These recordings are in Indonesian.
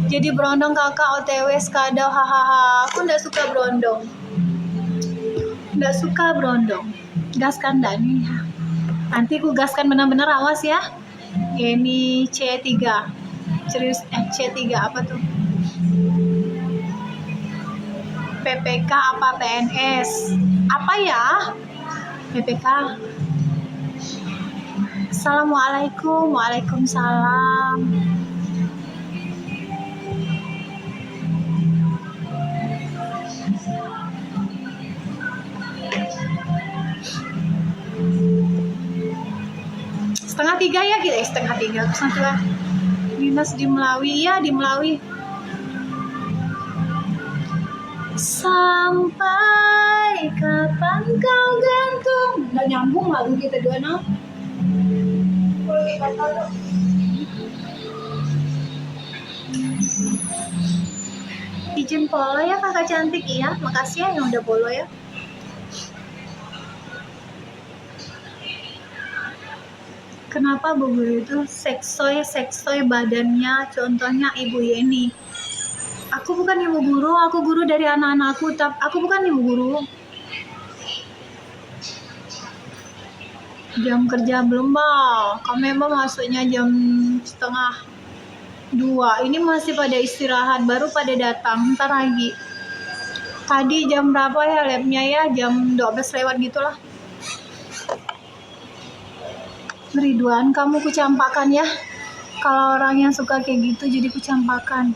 Jadi berondong kakak OTW skadau hahaha. Aku nggak suka berondong. Nggak suka berondong. Gaskan dah nih. Nanti ku gaskan benar-benar, awas ya. Ini C3. Serius C3 apa tuh? PPK apa PNS? Apa ya? PPK. Assalamualaikum. Waalaikumsalam. Setengah 3 ya kita, setengah 3 terus nanti lah. Dinas di Melawi, iya di Melawi. Sampai kapan kau gantung? Nggak nyambung lagu kita dua no. Izin follow ya kakak cantik, iya makasih ya yang udah follow ya. Kenapa Bu Guru itu seksoy badannya, contohnya Ibu Yeni. Aku bukan ibu guru, aku guru dari anak-anakku, tapi aku bukan ibu guru. Jam kerja belum bang, kami memang masuknya jam 1:30. Ini masih pada istirahat, baru pada datang, ntar lagi. Tadi jam berapa ya labnya ya, jam 12 lewat gitulah. Ridwan, kamu kucampakan ya. Kalau orang yang suka kayak gitu jadi kucampakan.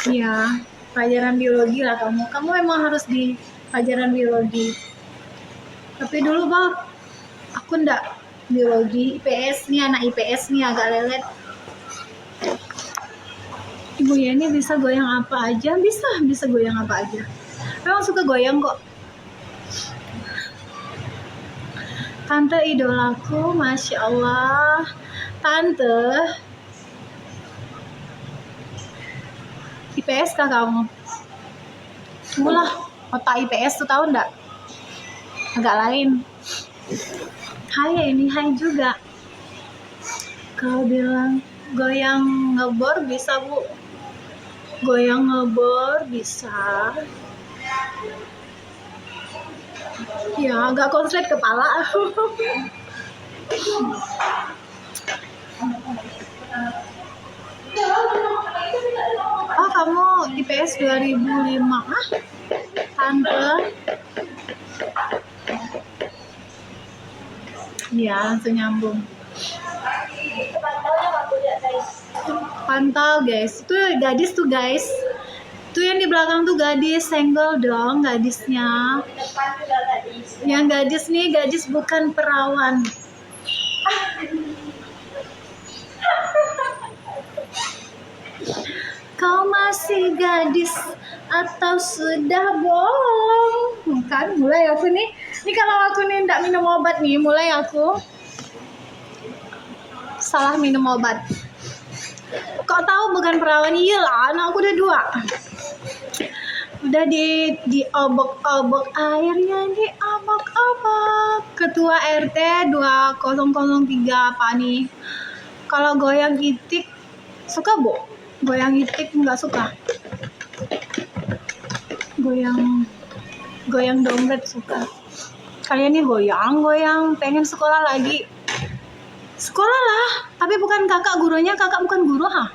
Iya, pelajaran biologi lah kamu. Kamu emang harus di pelajaran biologi. Tapi dulu bang, aku ndak biologi, IPS nih, anak IPS nih agak lelet. Ibu Yeni bisa goyang apa aja? Bisa goyang apa aja. Memang suka goyang kok. Tante idolaku, Masya Allah. Tante, IPS kah kamu? Tunggulah, otak IPS tuh tahu ndak? Agak lain. Hai ini, hai juga. Kau bilang goyang ngebor bisa Bu? Goyang ngebor bisa. Ya agak konslet kepala. Oh kamu IPS 2005 ah? Tante. Ya langsung nyambung. Pantau guys, itu gadis tuh guys. Tuh yang di belakang tuh gadis, senggol dong gadisnya. Yang gadis nih, gadis bukan perawan. Kau masih gadis atau sudah bohong? Kan mulai aku nih. Ini kalau aku nih ndak minum obat nih, mulai aku salah minum obat. Kok tahu bukan perawan? Iyalah, anakku udah 2. Udah diobok-obok airnya, diobok-obok. Ketua RT 2003 apa nih? Kalau goyang itik suka Bu? Goyang itik nggak suka. Goyang dompet suka. Kalian nih goyang pengen sekolah lagi. Sekolah lah, tapi bukan kakak gurunya, kakak bukan guru ha.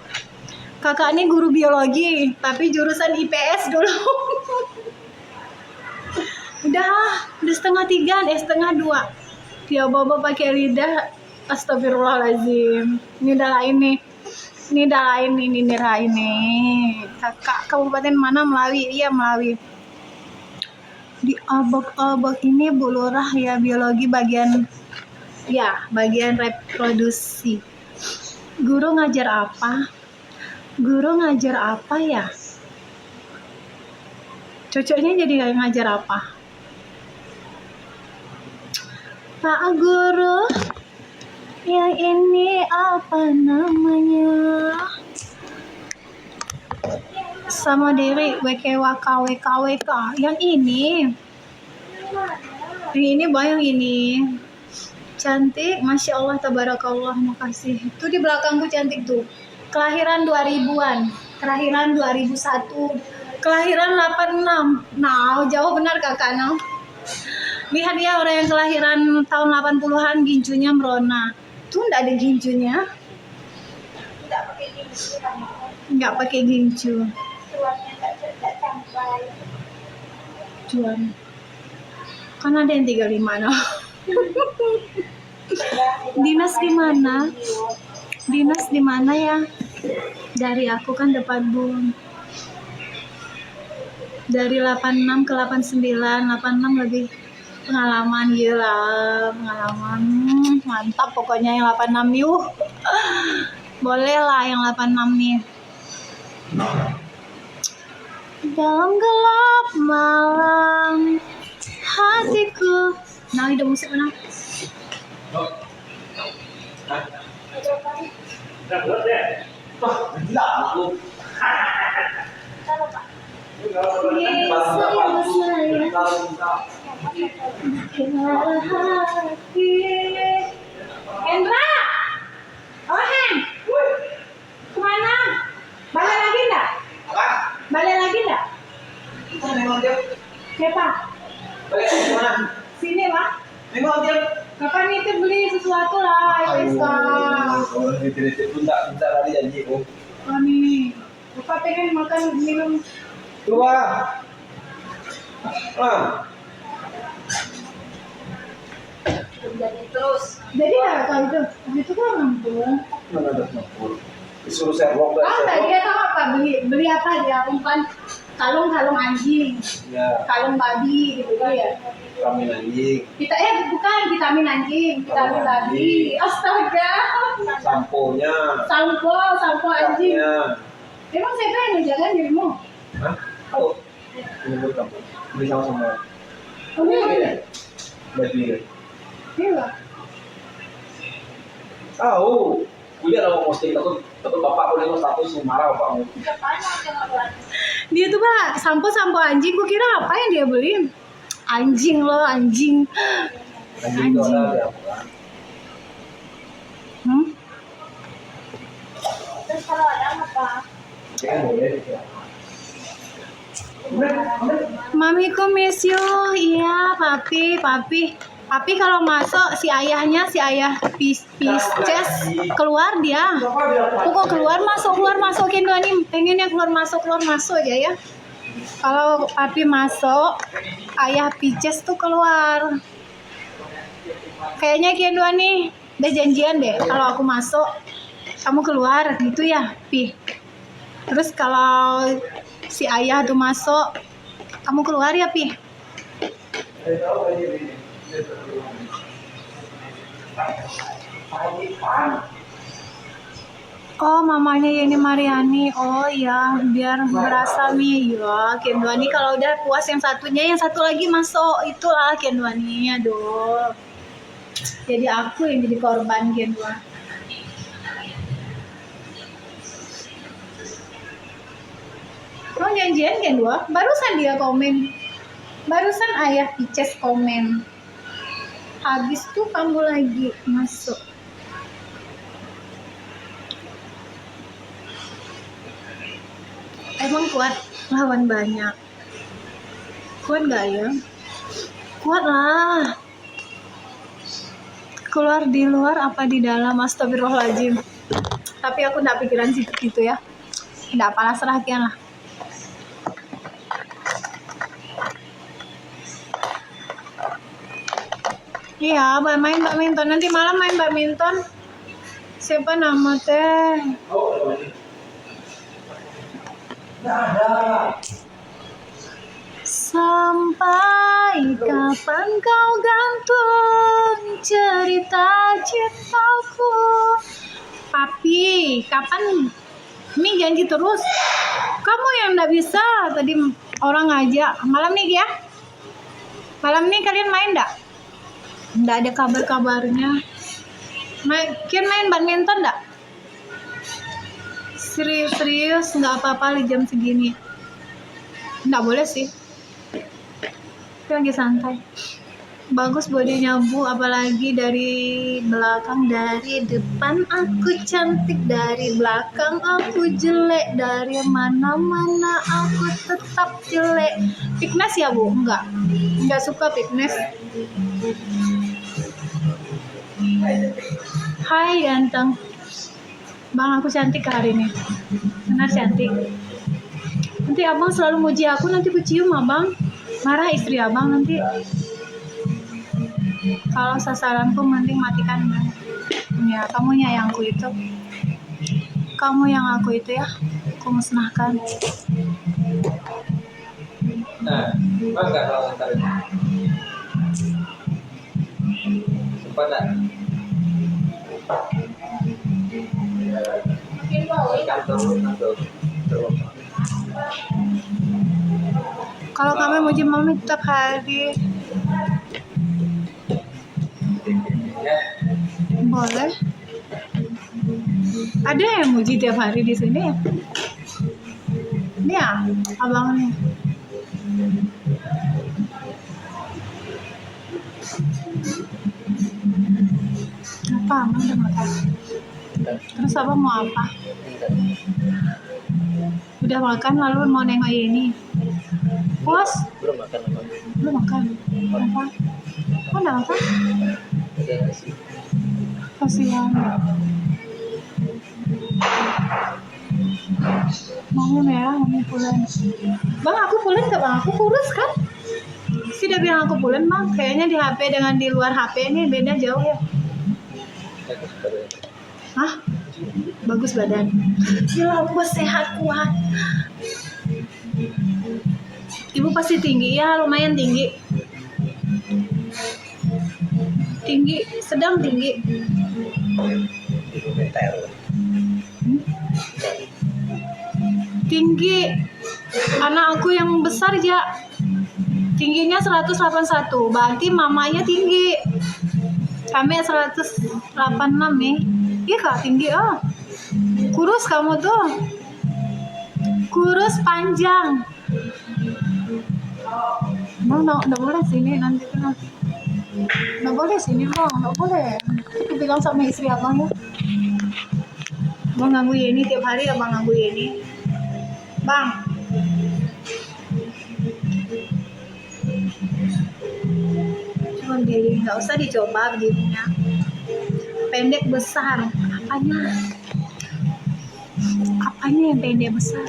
Kakak ini guru biologi, tapi jurusan IPS dulu. udah 1:30, 1:30. Dia bawa pakai lidah, astagfirullahaladzim. Ini udah lain nih. Kakak kabupaten mana? Melawi, iya Melawi. Di obok-obok ini Bu Lurah ya, biologi bagian reproduksi. Guru ngajar apa ya? Cocoknya jadi ngajar apa? Pak Guru, yang ini apa namanya? Sama diri WKWK. Yang ini bayang ini. Cantik, Masya Allah, tabarakallah, makasih. Tuh di belakangku cantik tuh. Kelahiran 2000-an, kelahiran 2001, kelahiran 86. Nah, jauh benar kakak, no. Lihat ya orang yang kelahiran tahun 80-an ginjunya merona. Tuh enggak ada ginjunya. Enggak pakai ginju. Cuan. Kan ada yang 35, no. Dinas di mana? Dinas di mana ya? Dari aku kan depan Bun. Dari 86 ke 89, 86 lebih pengalaman, gila, pengalaman. Mantap pokoknya yang 86 yuk. Boleh lah yang 86 nih. Dalam gelap malam hatiku. Nah, ada musik mana? Hendra, oh Hen, kemana? Balik lagi enggak? Balik lagi enggak? Siapa? Balik ke mana? Sini lah. Memang dia. Kakak nitip beli sesuatu lah, Iska. Kalau nitip pun tak lari janji oh. Oh nih, Bapak pengen makan minum. Coba. Jadi terus. Jadi ya kalau itu kan nampung. Mana ada nampung? Disuruh servok dan Tadi dia tahu apa beli apa dia umpan kalung anjing, ya. kalung babi gitu ya. Vitamin anjing. Kita bukan vitamin anjing, vitamin babi. Astaga. Sampo anjing. Emang siapa yang menjaga dirimu? Hah? Tahu. Ini kamu. Beli sama-sama. Oh iya. Babi. Iya. Tahu. Kuliah lah mau posting takut bapak boleh mau status marah bapak. Dia tuh Pak, sampo anjing. Gua kira apa yang dia beli? Anjing loh, anjing. Anjing itu ada ya. Terus kalau ada apa? Ya boleh. Mamiku miss you. Iya, papi kalau masuk si ayah Pisces keluar dia. Kok keluar masuk Kendo nih pengennya keluar masuk aja ya. Kalau papi masuk, ayah Pisces tuh keluar. Kayaknya Kendo nih udah janjian deh. Kalau aku masuk, kamu keluar gitu ya, Pi. Terus kalau si ayah tuh masuk, kamu keluar ya, Pi. Oh, mamanya Yeni Mariani. Oh ya, biar berasa Mi. Ya, Kenduani kalau udah puas yang satunya, yang satu lagi masuk. Itulah Kenduani. Aduh. Jadi aku yang jadi korban Kendua. Oh, janjian Kendua. Barusan dia komen. Barusan ayah Pisces komen. Habis tuh kamu lagi masuk. Emang kuat lawan banyak. Kuat gak ya? Kuat lah. Keluar di luar apa di dalam? Astagfirullahaladzim. Tapi aku gak pikiran situ ya. Gak apalah, serahkan lah. Iya, main badminton. Nanti malam main badminton. Siapa nama teh? Sampai kapan kau gantung cerita cintaku? Papi, kapan? Mi janji terus. Kamu yang nggak bisa. Tadi orang ngajak. Malam nih ya? Malam nih kalian main nggak? Nggak ada kabar-kabarnya. Kian main badminton nggak? Serius nggak apa-apa di jam segini. Nggak boleh sih. Itu lagi santai. Bagus bodinya Bu, apalagi dari belakang, dari depan aku cantik, dari belakang aku jelek, dari mana-mana aku tetap jelek. Fitness ya Bu? Enggak suka fitness. Hai ganteng. Bang, aku cantik hari ini. Benar cantik. Nanti abang selalu muji aku, nanti ku cium abang. Marah istri abang nanti. Kalau sasaranku mending matikan bang. Ya, kamu nyayangku itu. Kamu yang aku itu ya. Aku musnahkan. Nah, mas nggak kalau ngantar ini? Sempat nggak? Kantor. Kalau kamu muji mami tiap hari, Ya, boleh. Ada yang muji tiap hari di sini ya? Ini ya, abang nih. Apa? Abang udah makan. Terus abang mau apa? Udah makan lalu mau nengok ini. Puas? belum makan apa? Belum makan. Apa? Kok udah makan? Udah sih. Kasihan. Mami merah, mami pulen. Bang, aku pulen gak bang? Aku kurus kan? Si dia bilang aku pulen bang. Kayaknya di HP dengan di luar HP ini beda jauh ya. Hah? Bagus badan. Gila, aku sehat kuat. Ibu pasti tinggi ya, lumayan tinggi. Tinggi, sedang tinggi. Tinggi. Anak aku yang besar ya. Tingginya 181. Berarti mamanya tinggi. Kami 186 nih. Iya kak, tinggi oh. Kurus kamu tuh. Kurus panjang. Bang, nggak boleh sini nanti kena. Nggak boleh sini bang, nggak boleh. Aku bilang sama istri abang ya. Bang ganggu Yeni tiap hari, abang ganggu Yeni. Bang. Cuma diri, nggak usah dicoba dirinya. Pendek besar, apanya? Apanya yang pendek besar?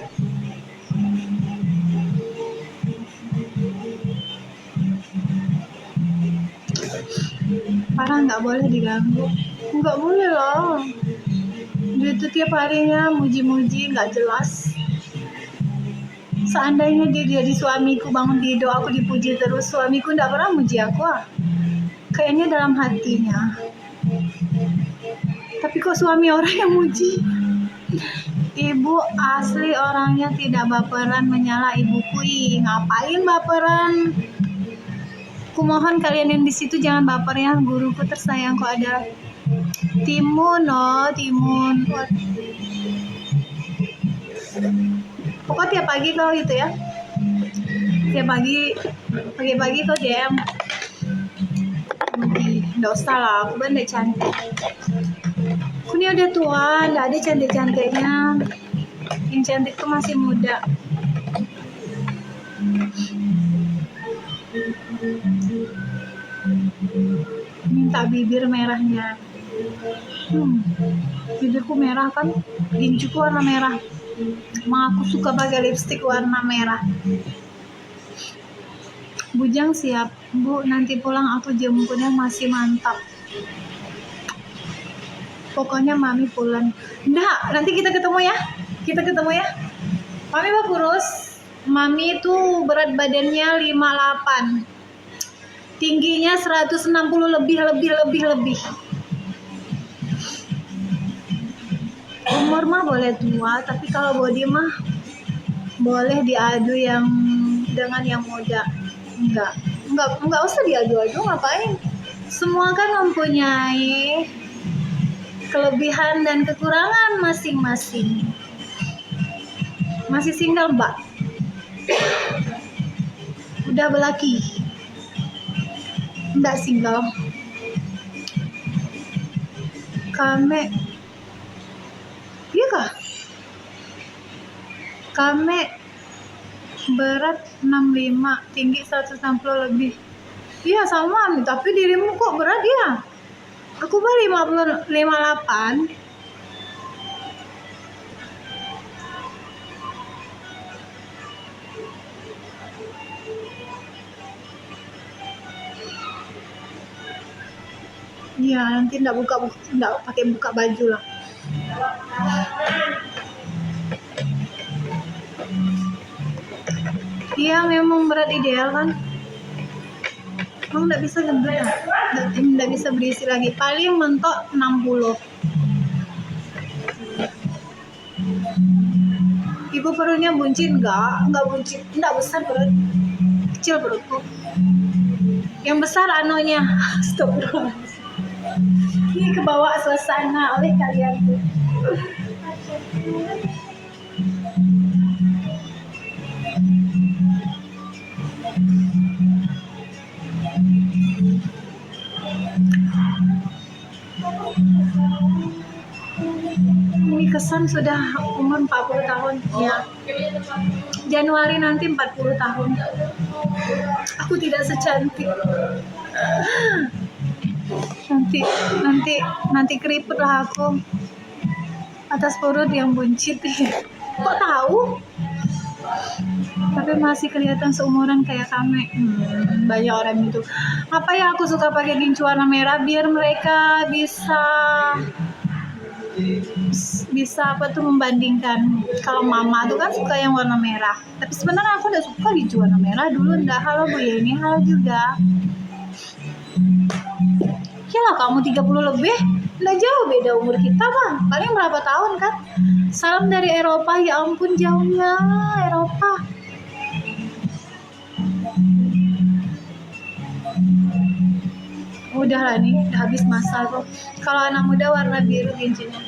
Parah nggak boleh diganggu. Nggak boleh loh. Dia tuh tiap harinya muji-muji nggak jelas. Seandainya dia jadi suamiku, bangun tidur aku dipuji terus, suamiku nggak pernah muji aku kayaknya dalam hatinya. Tapi kok suami orang yang muji? Ibu asli orangnya tidak baperan menyala ibuku. Ih, ngapain baperan? Kumohon kalian yang di situ jangan baper ya, guruku tersayangku adalah Timun, Timun. Pokoknya tiap pagi kau gitu ya. Tiap pagi kau DM. Nggak usah lah, aku kan udah cantik. Aku ini udah tua, nggak ada cantik-cantiknya. Yang cantik tuh masih muda. Minta bibir merahnya. Bibirku merah kan, ginjuku warna merah. Emang aku suka pakai lipstik warna merah. Bujang siap, Bu, nanti pulang aku jemputnya masih mantap. Pokoknya mami pulang. Nggak, nanti kita ketemu ya. Mami mah kurus. Mami itu berat badannya 58. Tingginya 160 lebih. Umur mah boleh tua, tapi kalau body mah boleh diadu yang dengan yang muda. Enggak usah diadu-adu, ngapain? Semua kan mempunyai kelebihan dan kekurangan masing-masing. Masih single, Mbak? Udah belaki? Enggak single. Kame, iya kah? Kame berat 65, tinggi 160 lebih. Iya sama, tapi dirimu kok berat ya? Aku mah 58. Iya, nanti enggak pakai buka baju lah. Iya, memang berat ideal kan. Emang enggak bisa gendut ya? Enggak bisa berisi lagi. Paling mentok 60. Ibu perutnya buncit enggak buncit, enggak besar perut. Kecil perutku. Yang besar anonya. Astagfirullahaladzim. Ini kebawa suasana oleh kalian tuh. Ini kesan sudah umur 40 tahun ya. Januari nanti 40 tahun. Aku tidak secantik. Nanti keriput lah aku atas perut yang buncit. Kok tahu? Tapi masih kelihatan seumuran kayak kami. Banyak orang itu. Apa ya aku suka pakai gincu warna merah biar mereka bisa apa tuh membandingkan. Kalau mama tuh kan suka yang warna merah. Tapi sebenarnya aku udah suka gincu warna merah dulu. Nggak, halo Bu Yeni, halo juga. Yalah kamu 30 lebih, nggak jauh beda umur kita bang, paling berapa tahun kan. Salam dari Eropa, ya ampun jauhnya Eropa. Udah lah nih, udah habis masa kok. Kalau anak muda warna biru gincunya.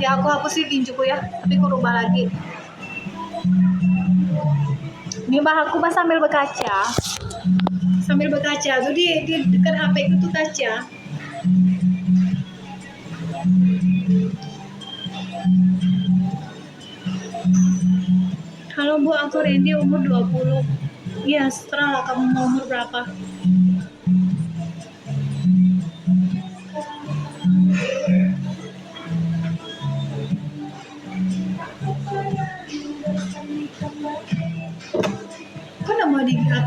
Ya aku hapusin gincuku ya, tapi aku rubah lagi. Ini aku sambil berkaca. Tuh di dekat HP itu tuh kaca. Halo Bu, aku Randy, umur 20. Iya, setelah kamu mau umur berapa? Kok nggak mau digat?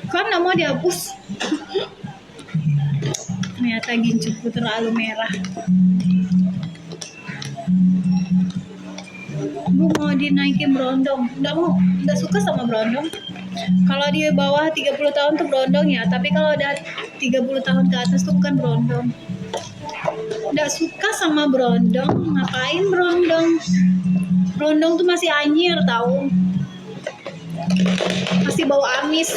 Kan nggak mau dihapus. Ternyata gincuku terlalu merah. Bu mau dinaikin berondong. Nggak suka sama berondong. Kalau di bawah 30 tahun tuh berondong ya, tapi kalau udah 30 tahun ke atas tuh bukan berondong. Nggak suka sama berondong. Ngapain berondong? Berondong tuh masih anyir tahu. Masih bau amis.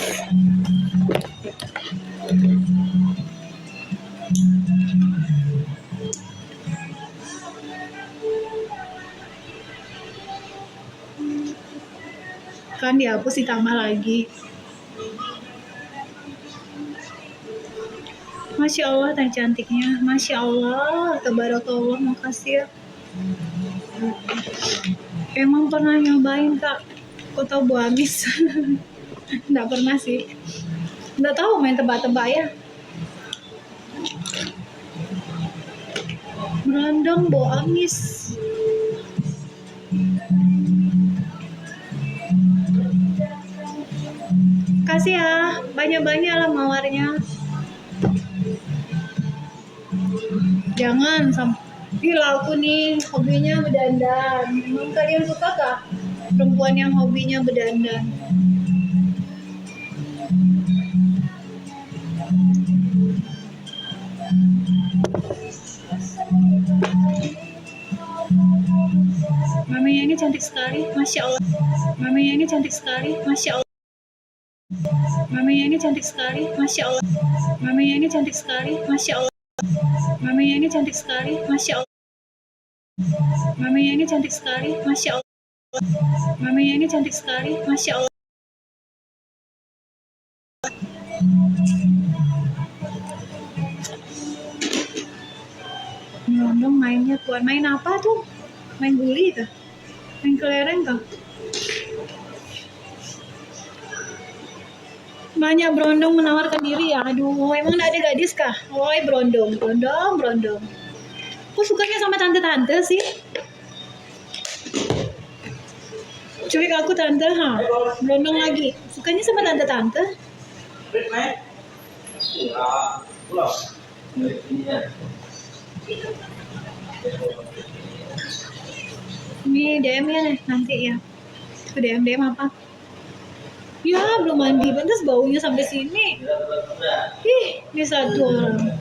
Kan dihapus ditambah lagi. Masya Allah teh cantiknya. Masya Allah, tabarakallah, makasih ya. Emang pernah nyobain kak? Kok tau bau amis? Nggak pernah sih. Nggak tahu main tebak-tebak ya. Berondong bau amis. Kasih ya, banyak-banyak lah mawarnya. Jangan sampai. Gila aku nih hobinya berdandan. Memang kalian suka kah perempuan yang hobinya berdandan? Maminya ini cantik sekali, masya Allah. Maminya ini cantik sekali, masya Allah. Maminya ini cantik sekali, masya Allah. Maminya ini cantik sekali, masya Allah. Maminya ini cantik sekali, masya Allah. Maminya ini cantik sekali, masya Allah. Maminya ini cantik sekali, masya Allah. Brondong mainnya kuat. Main apa tuh? Main guli kah? Main kelereng kah? Banyak Brondong menawarkan diri ya. Aduh, emang gak ada gadis kah? Woi Brondong, Brondong, Brondong. Kok sukanya sama tante-tante sih? Cuek aku tante, ha? Brondong lagi. Sukanya sama tante-tante? Ini DM ya nih, nanti ya. Ke DM apa? Ya, belum mandi. Pantas baunya sampai sini. Ih, ini satu orang.